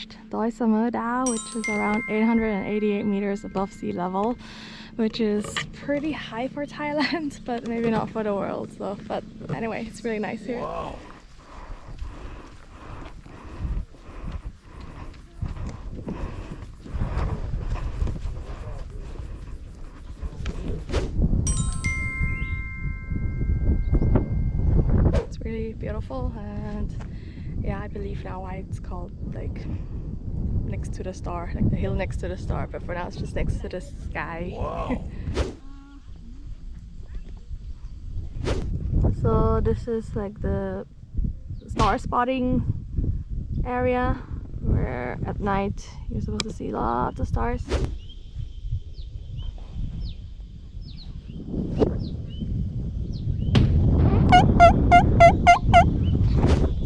reached Doi Samer Dao, which is around 888 meters above sea level, which is pretty high for Thailand, but maybe not for the world. So, but anyway, it's really nice here. Wow. It's really beautiful, and yeah, I believe now why it's called like next to the star, like the hill next to the star, but for now it's just next to the sky. Wow. So this is like the star spotting area where at night you're supposed to see lots of stars.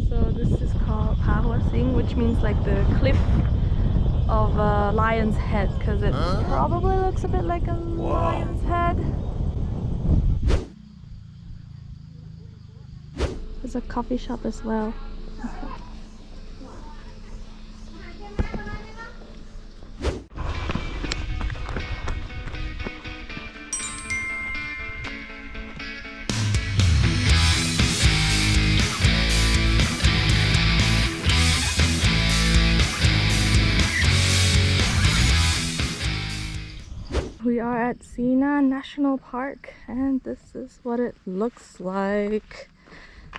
So this is called Pha Chu, which means like the cliff of a lion's head, because it probably looks a bit like a lion's head. There's a coffee shop as well. We are at Sina National Park, and this is what it looks like.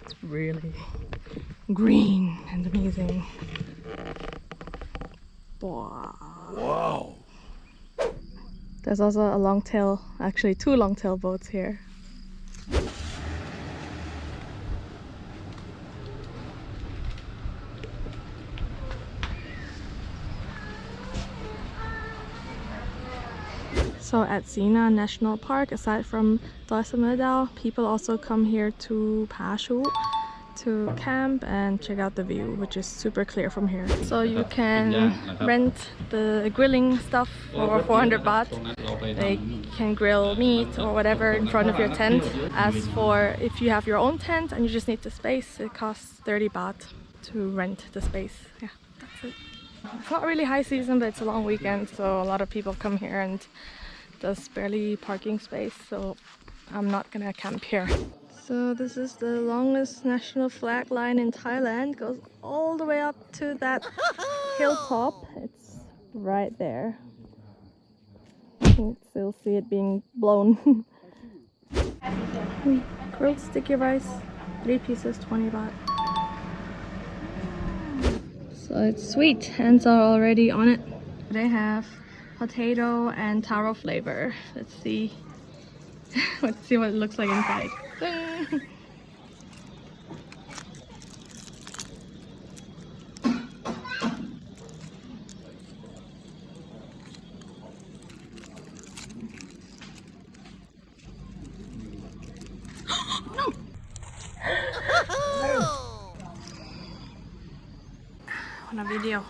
It's really green and amazing. Wow. Wow. There's also a longtail, actually two longtail boats here. So at Sina National Park, aside from Doi Samer Dao, people also come here to Pha Chu to camp and check out the view, which is super clear from here. So you can rent the grilling stuff for 400 baht. They can grill meat or whatever in front of your tent. As for if you have your own tent and you just need the space, it costs 30 baht to rent the space. Yeah, that's it. It's not really high season, but it's a long weekend, so a lot of people come here and there's barely parking space, so I'm not gonna camp here. So this is the longest national flag line in Thailand. Goes all the way up to that hilltop. It's right there. You can still see it being blown. Grilled sticky rice, 3 pieces, 20 baht. So it's sweet, hands are already on it. They have potato and taro flavor. Let's see. Let's see what it looks like inside. No! On a video.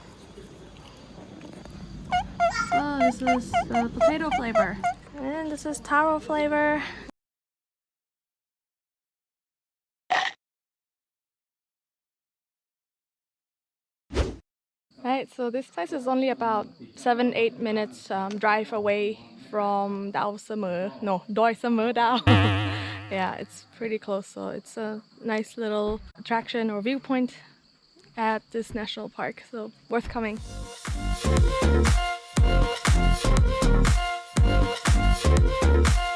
So this is the potato flavor, and this is taro flavor. Right, so this place is only about 7-8 minutes drive away from Doi Samer Dao. Yeah, it's pretty close, so it's a nice little attraction or viewpoint at this national park, so worth coming.